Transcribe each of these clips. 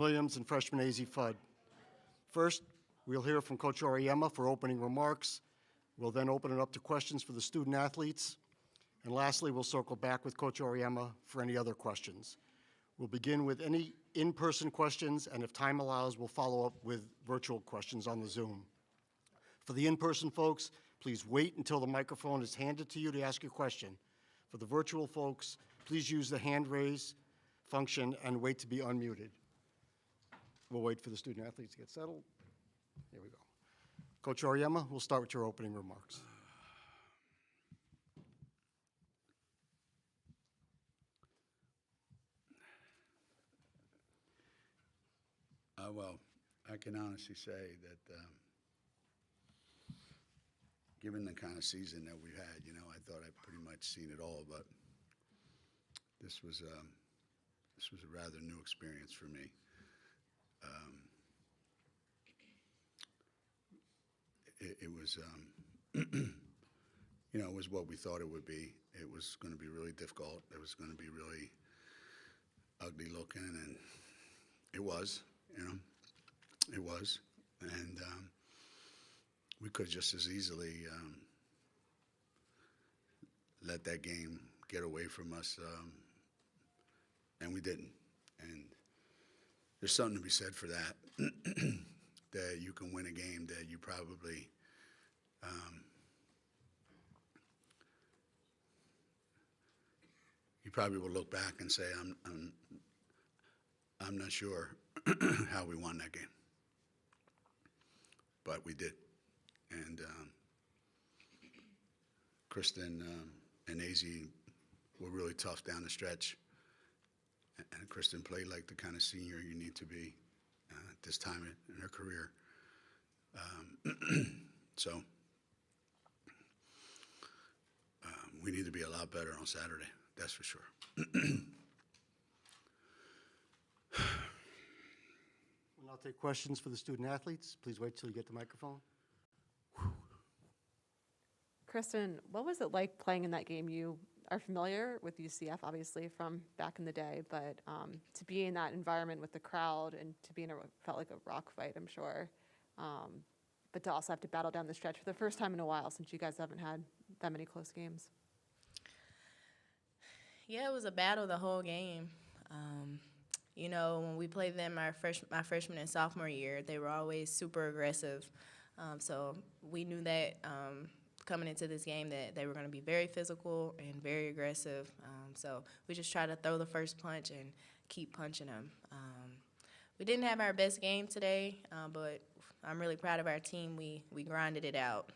Williams and freshman AZ Fudd. First, we'll hear from Coach Auriemma for opening remarks. We'll then open it up to questions for the student athletes. And lastly, we'll circle back with Coach Auriemma for any other questions. We'll begin with any in-person questions, and if time allows, we'll follow up with virtual questions on the Zoom. For the in-person folks, please wait until the microphone is handed to you to ask your question. For the virtual folks, please use the hand raise function and wait to be unmuted. We'll wait for the student athletes to get settled. Here we go. Coach Auriemma, we'll start with your opening remarks. Well, I can honestly say that given the kind of season that we've had, I thought I'd pretty much seen it all, but this was a rather new experience for me. It was, it was what we thought it would be. It was going to be really difficult. It was going to be really ugly looking, and it was, it was. And we could just as easily let that game get away from us, and we didn't. And there's something to be said for that, that you can win a game that you probably will look back and say, I'm not sure how we won that game, but we did. And Kristen and AZ were really tough down the stretch. And Kristen played like the kind of senior you need to be at this time in her career. So we need to be a lot better on Saturday, that's for sure. We'll now take questions for the student athletes. Please wait till you get the microphone. Kristen, what was it like playing in that game? You are familiar with UCF, obviously, from back in the day, but to be in that environment with the crowd and to be in felt like a rock fight, I'm sure. But to also have to battle down the stretch for the first time in a while since you guys haven't had that many close games. Yeah, it was a battle the whole game. When we played them my freshman and sophomore year, they were always super aggressive. So we knew that coming into this game that they were going to be very physical and very aggressive. So we just tried to throw the first punch and keep punching them. We didn't have our best game today, but I'm really proud of our team. We grinded it out.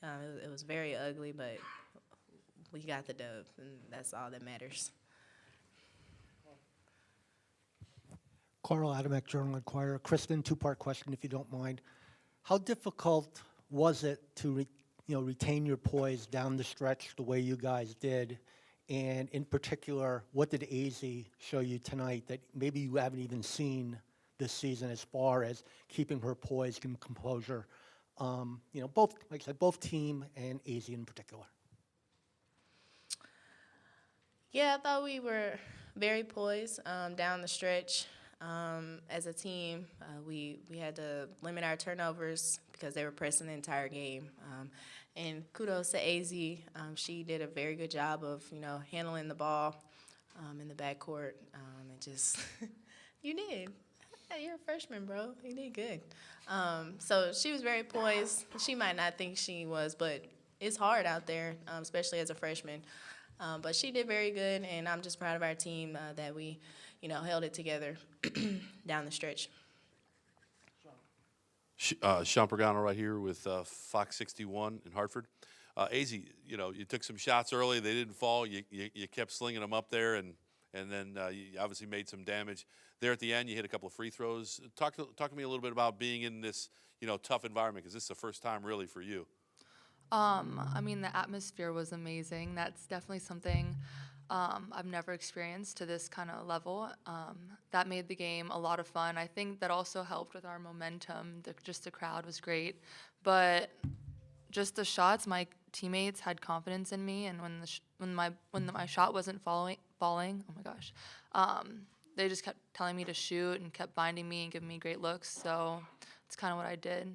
It was very ugly, but we got the dub, and that's all that matters. Carl Adamek, Journal-Inquirer. Kristen, two-part question, if you don't mind. How difficult was it to retain your poise down the stretch the way you guys did? And in particular, what did AZ show you tonight that maybe you haven't even seen this season as far as keeping her poised and composure? Both, like I said, both team and AZ in particular. Yeah, I thought we were very poised down the stretch. As a team, we had to limit our turnovers because they were pressing the entire game. And kudos to AZ. She did a very good job of, handling the ball in the backcourt. And just, you did. You're a freshman, bro. You did good. So she was very poised. She might not think she was, but it's hard out there, especially as a freshman. But she did very good, and I'm just proud of our team that we, held it together down the stretch. Sean Pagano right here with Fox 61 in Hartford. AZ, you took some shots early. They didn't fall. You kept slinging them up there, and then you obviously made some damage. There at the end, you hit a couple of free throws. Talk to me a little bit about being in this, tough environment, because this is the first time really for you. The atmosphere was amazing. That's definitely something I've never experienced to this kind of level. That made the game a lot of fun. I think that also helped with our momentum. The crowd was great. But just the shots, my teammates had confidence in me, and when my shot wasn't falling, oh my gosh, they just kept telling me to shoot and kept binding me and giving me great looks. So it's kind of what I did.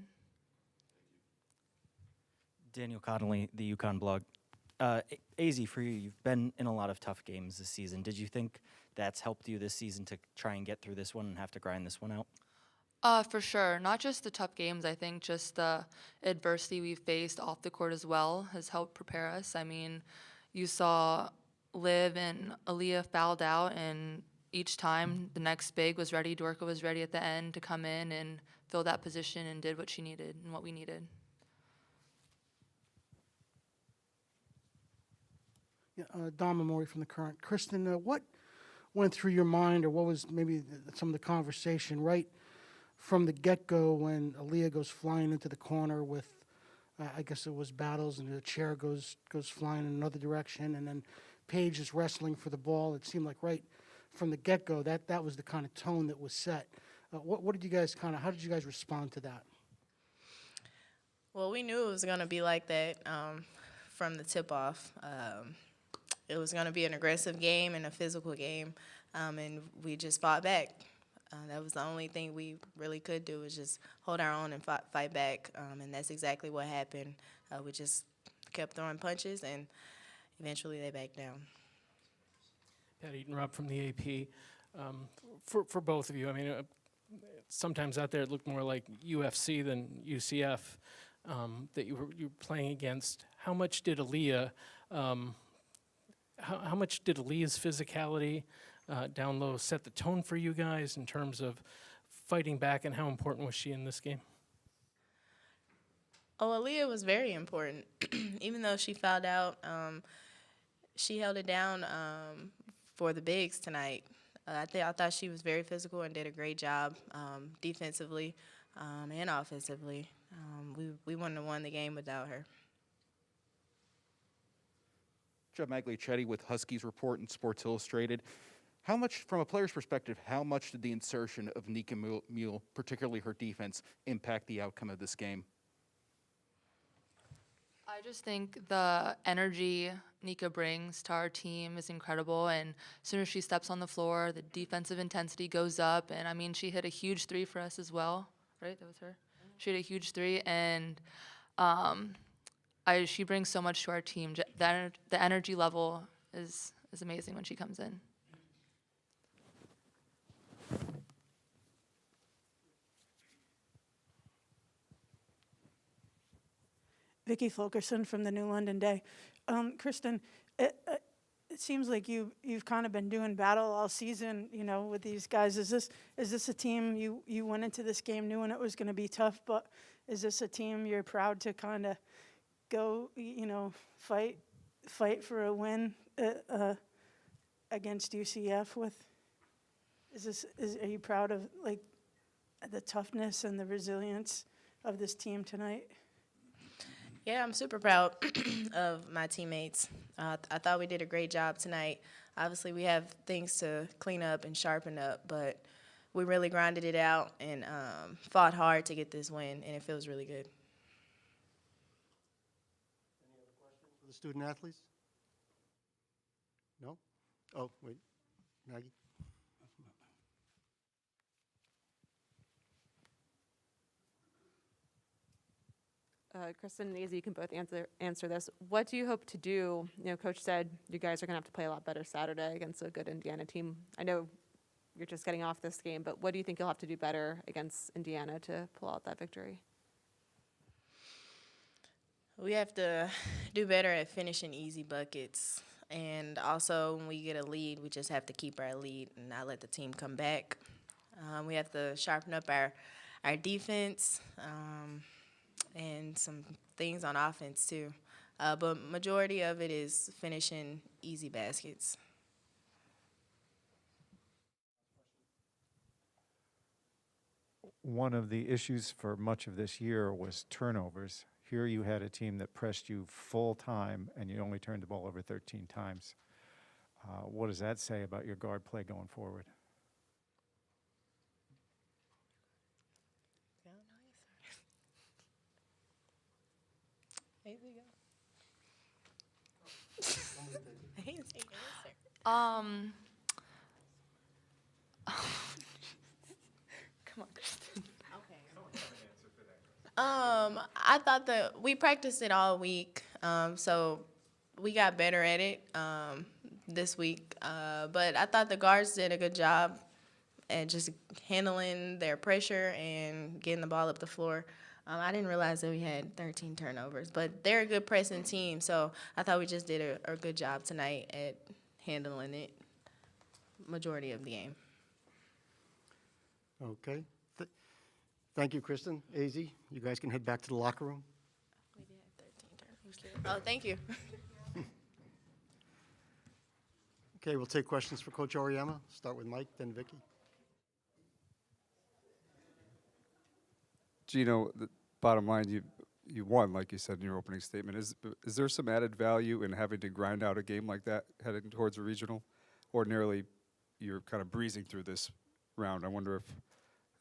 Daniel Connolly, the UConn blog. AZ, for you, you've been in a lot of tough games this season. Did you think that's helped you this season to try and get through this one and have to grind this one out? For sure. Not just the tough games. I think just the adversity we've faced off the court as well has helped prepare us. I mean, you saw Liv and Aaliyah fouled out, and each time the next big was ready, Dorka was ready at the end to come in and fill that position and did what she needed and what we needed. Yeah, Don Memori from The Current. Kristen, what went through your mind, or what was maybe some of the conversation right from the get-go when Aaliyah goes flying into the corner with, I guess it was Battles, and the chair goes flying in another direction, and then Paige is wrestling for the ball. It seemed like right from the get-go that was the kind of tone that was set. What did you guys how did you guys respond to that? Well, we knew it was going to be like that from the tip-off. It was going to be an aggressive game and a physical game, and we just fought back. That was the only thing we really could do, was just hold our own and fight back, and that's exactly what happened. We just kept throwing punches, and eventually they backed down. Pat Eaton-Rupp from the AP. For both of you, I mean, sometimes out there it looked more like UFC than UCF that you were playing against. How much did Aaliyah, how much did Aaliyah's physicality down low set the tone for you guys in terms of fighting back, and how important was she in this game? Oh, Aaliyah was very important. Even though she fouled out, she held it down for the bigs tonight. I thought she was very physical and did a great job defensively and offensively. We wouldn't have won the game without her. Jeff Magliacetti with Huskies Report and Sports Illustrated. How much, from a player's perspective, how much did the insertion of Nika Mule, particularly her defense, impact the outcome of this game? I just think the energy Nika brings to our team is incredible, and as soon as she steps on the floor, the defensive intensity goes up, and I mean, she hit a huge three for us as well, right? That was her. She hit a huge three, and she brings so much to our team. The energy level is amazing when she comes in. Vicki Fulkerson from the New London Day. Kristen, it seems like you've kind of been doing battle all season, with these guys. Is this a team you went into this game knowing it was going to be tough, but is this a team you're proud to kind of go, fight for a win against UCF with? Are you proud of the toughness and the resilience of this team tonight? Yeah, I'm super proud of my teammates. I thought we did a great job tonight. Obviously, we have things to clean up and sharpen up, but we really grinded it out and fought hard to get this win, and it feels really good. Any other questions for the student athletes? No? Oh, wait. Maggie? Kristen and Izzy, you can both answer this. What do you hope to do? Coach said you guys are going to have to play a lot better Saturday against a good Indiana team. I know you're just getting off this game, but what do you think you'll have to do better against Indiana to pull out that victory? We have to do better at finishing easy buckets. And also, when we get a lead, we just have to keep our lead and not let the team come back. We have to sharpen up our defense and some things on offense, too. But majority of it is finishing easy baskets. One of the issues for much of this year was turnovers. Here you had a team that pressed you full time, and you only turned the ball over 13 times. What does that say about your guard play going forward? Come on, Kristen. I thought that we practiced it all week, so we got better at it this week. But I thought the guards did a good job at just handling their pressure and getting the ball up the floor. I didn't realize that we had 13 turnovers, but they're a good pressing team, so I thought we just did a good job tonight at handling it majority of the game. Okay. Thank you, Kristen. AZ, you guys can head back to the locker room. We did have 13 turnovers. Oh, thank you. Okay, we'll take questions for Coach Auriemma. Start with Mike, then Vicky. Gino, the bottom line, you won, like you said in your opening statement. Is there some added value in having to grind out a game like that heading towards a regional? Ordinarily, you're kind of breezing through this round. I wonder if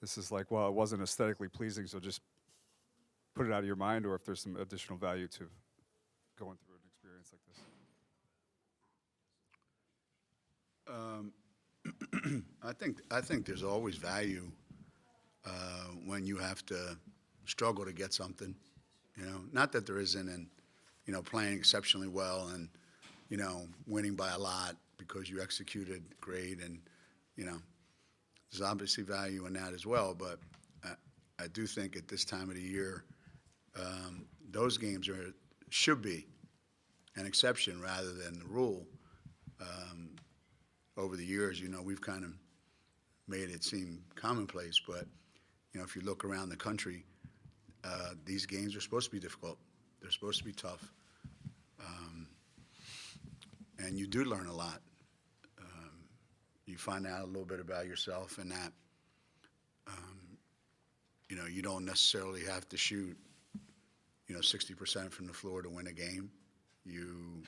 this is like, well, it wasn't aesthetically pleasing, so just put it out of your mind, or if there's some additional value to going through an experience like this. I think there's always value when you have to struggle to get something, you know. Not that there isn't, and you know, playing exceptionally well and you know, winning by a lot because you executed great, and you know, there's obviously value in that as well. But I do think at this time of the year, those games should be an exception rather than the rule. Over the years, you know, we've kind of made it seem commonplace, but you know, if you look around the country, these games are supposed to be difficult. They're supposed to be tough, and you do learn a lot. You find out a little bit about yourself, and that you know, you don't necessarily have to shoot, you know, 60% from the floor to win a game. You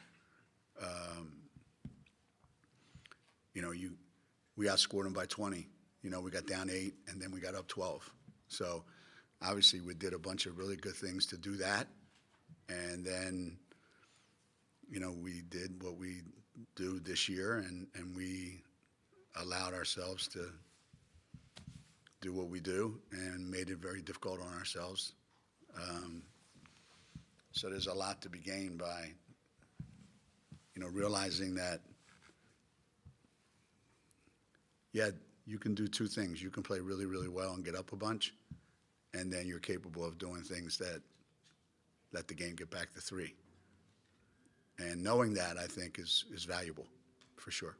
know, we outscored them by 20. You know, we got down 8, and then we got up 12. So, obviously, we did a bunch of really good things to do that. And then, you know, we did what we do this year, and we allowed ourselves to do what we do and made it very difficult on ourselves. So there's a lot to be gained by, you know, realizing that, yeah, you can do two things. You can play really, really well and get up a bunch, and then you're capable of doing things that let the game get back to 3. And knowing that, I think, is valuable, for sure.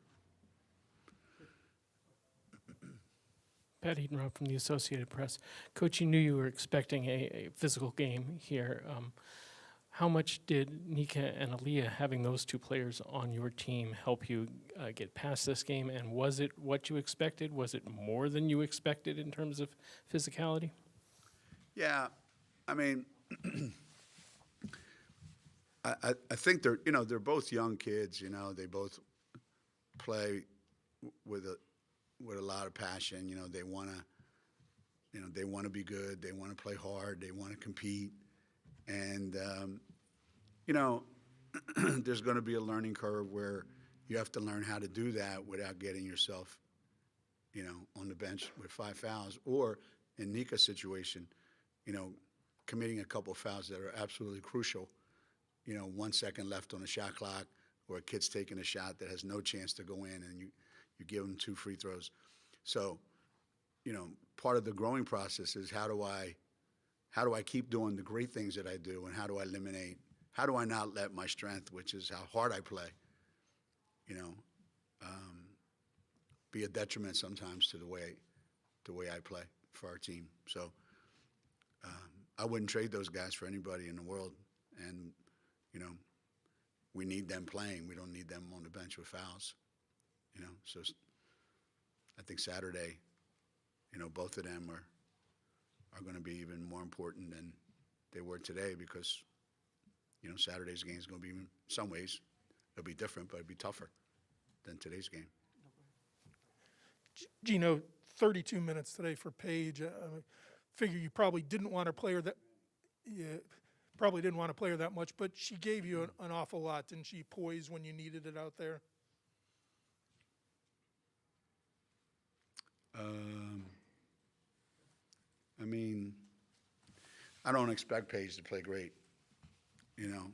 Pat Eatonrod from the Associated Press. Coach, you knew you were expecting a physical game here. How much did Nika and Aaliyah, having those two players on your team, help you get past this game? And was it what you expected? Was it more than you expected in terms of physicality? Yeah, I mean, I think they're both young kids. You know, they both play with a lot of passion. You know, they want to be good. They want to play hard. They want to compete. And, you know, there's going to be a learning curve where you have to learn how to do that without getting yourself, you know, on the bench with 5 fouls. Or in Nika's situation, you know, committing a couple of fouls that are absolutely crucial. You know, 1 second left on the shot clock, or a kid's taking a shot that has no chance to go in, and you give them 2 free throws. So, you know, part of the growing process is how do I keep doing the great things that I do, and how do I not let my strength, which is how hard I play, you know, be a detriment sometimes to the way I play for our team. So I wouldn't trade those guys for anybody in the world. And, you know, we need them playing. We don't need them on the bench with fouls, you know. So I think Saturday, you know, both of them are going to be even more important than they were today, because, you know, Saturday's game is going to be, in some ways, it'll be different, but it'll be tougher than today's game. Gino, 32 minutes today for Paige. Figure you probably didn't want to play her that. Probably didn't want to play her that much, but she gave you an awful lot, didn't she? Poise when you needed it out there. I mean, I don't expect Paige to play great. You know,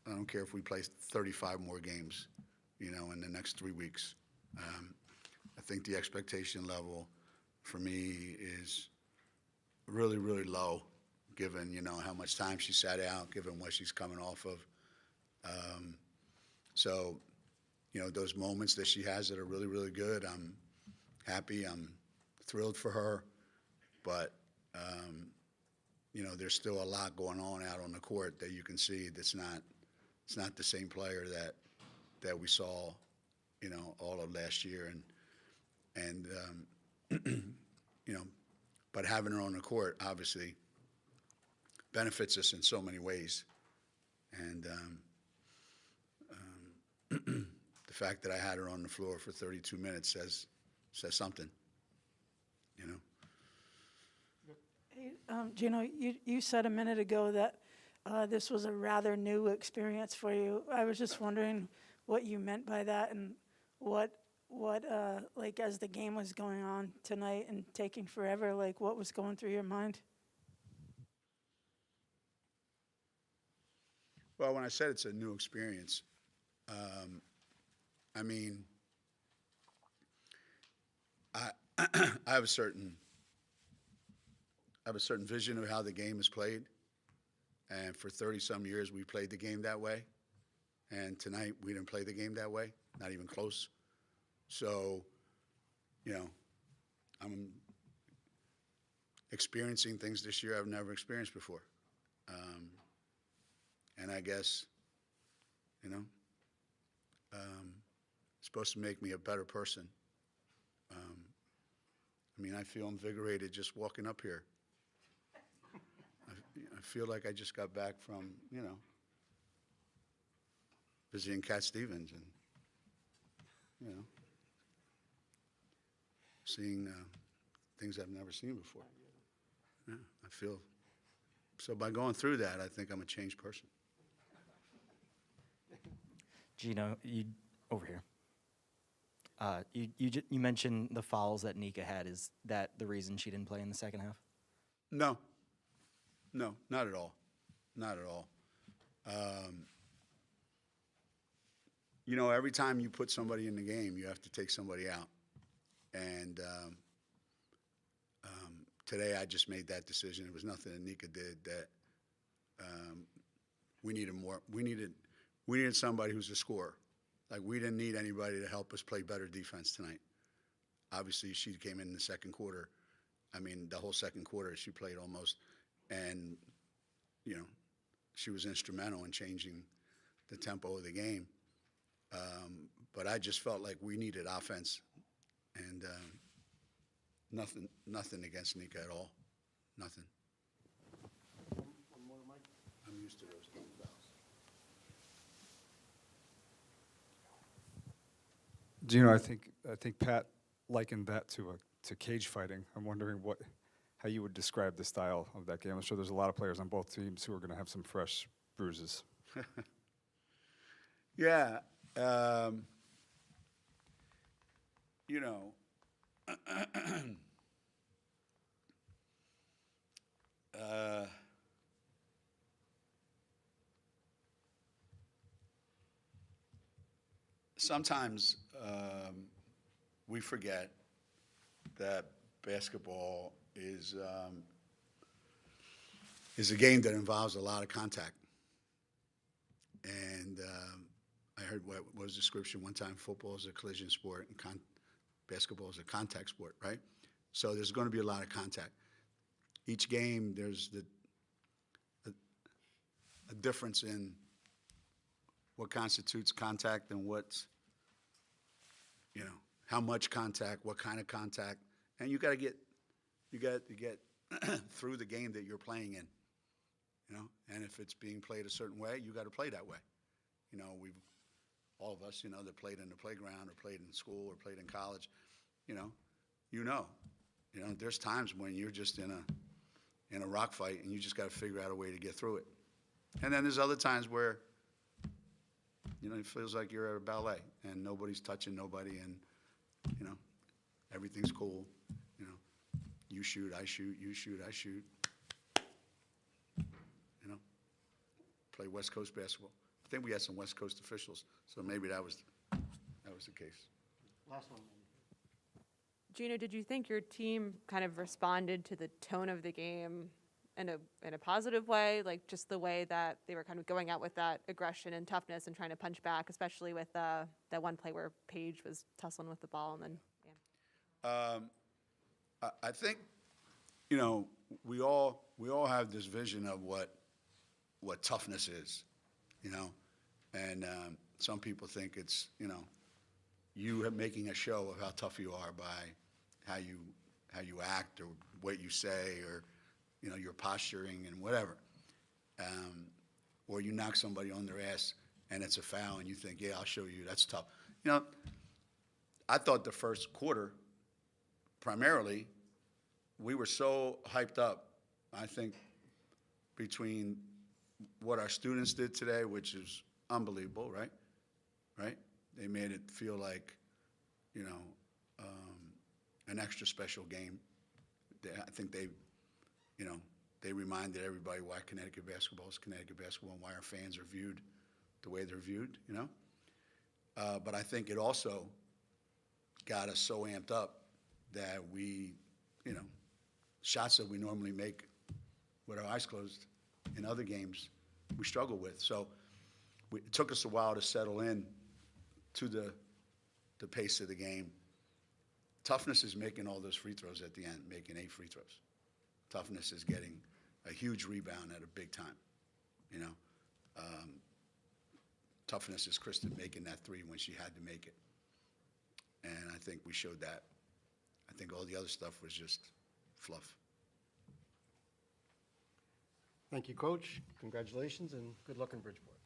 I don't care if we play 35 more games, you know, in the next 3 weeks. I think the expectation level for me is really, really low, given, you know, how much time she sat out, given what she's coming off of. So, you know, those moments that she has that are really, really good, I'm happy, I'm thrilled for her. But, you know, there's still a lot going on out on the court that you can see it's not the same player that we saw, you know, all of last year. And you know, but having her on the court obviously benefits us in so many ways. And the fact that I had her on the floor for 32 minutes says something, you know. Hey, Gino, you said a minute ago that this was a rather new experience for you. I was just wondering what you meant by that, and what like as the game was going on tonight and taking forever, like what was going through your mind? Well, when I said it's a new experience, I mean, I I have a certain vision of how the game is played, and for 30-some years we played the game that way, and tonight we didn't play the game that way, not even close. So, you know, I'm experiencing things this year I've never experienced before. And I guess, you know, it's supposed to make me a better person. I mean, I feel invigorated just walking up here. I feel like I just got back from, you know, visiting Cat Stevens and, you know, seeing things I've never seen before. Yeah, I feel, so by going through that, I think I'm a changed person. Gino, over here. You mentioned the fouls that Nika had. Is that the reason she didn't play in the second half? No, not at all, not at all. You know, every time you put somebody in the game, you have to take somebody out. And today I just made that decision. It was nothing that Nika did that we needed more. We needed somebody who's a scorer. Like, we didn't need anybody to help us play better defense tonight. Obviously, she came in the second quarter. I mean, the whole second quarter she played almost. And, you know, she was instrumental in changing the tempo of the game. But I just felt like we needed offense. And nothing against Nika at all. Nothing. One more, Mike. I'm used to those things. Gino, I think Pat likened that to cage fighting. I'm wondering how you would describe the style of that game. I'm sure there's a lot of players on both teams who are going to have some fresh bruises. Yeah, you know, sometimes we forget that basketball is a game that involves a lot of contact. And I heard what was the description one time: football is a collision sport and basketball is a contact sport, right? So there's going to be a lot of contact. Each game, there's a difference in what constitutes contact and what's, you know, how much contact, what kind of contact, and you got to get through the game that you're playing in, you know. And if it's being played a certain way, you got to play that way. You know, all of us, you know, that played in the playground or played in school or played in college, you know, there's times when you're just in a rock fight and you just got to figure out a way to get through it. And then there's other times where, you know, it feels like you're at a ballet and nobody's touching nobody and, you know, everything's cool. you shoot, I shoot, you shoot, I shoot. You know, play West Coast basketball. I think we had some West Coast officials, so maybe that was the case. Last one. Gina, did you think your team kind of responded to the tone of the game in a positive way, like just the way that they were kind of going out with that aggression and toughness and trying to punch back, especially with that one play where Paige was tussling with the ball and then, yeah. I think, you know, we all have this vision of what toughness is, you know, and some people think it's, you know, you making a show of how tough you are by how you act or what you say or, you know, your posturing and whatever. Or you knock somebody on their ass and it's a foul and you think, yeah, I'll show you, that's tough. You know, I thought the first quarter, primarily, we were so hyped up, I think, between what our students did today, which is unbelievable, right? Right? They made it feel like, you know, an extra special game. I think they, you know, they reminded everybody why Connecticut basketball is Connecticut basketball and why our fans are viewed the way they're viewed, you know? But I think it also got us so amped up that we, you know, shots that we normally make with our eyes closed in other games, we struggle with. So it took us a while to settle in to the pace of the game. Toughness is making all those free throws at the end, making 8 free throws. Toughness is getting a huge rebound at a big time, you know. Toughness is Kristen making that 3 when she had to make it. And I think we showed that. I think all the other stuff was just fluff. Thank you, Coach. Congratulations and good luck in Bridgeport.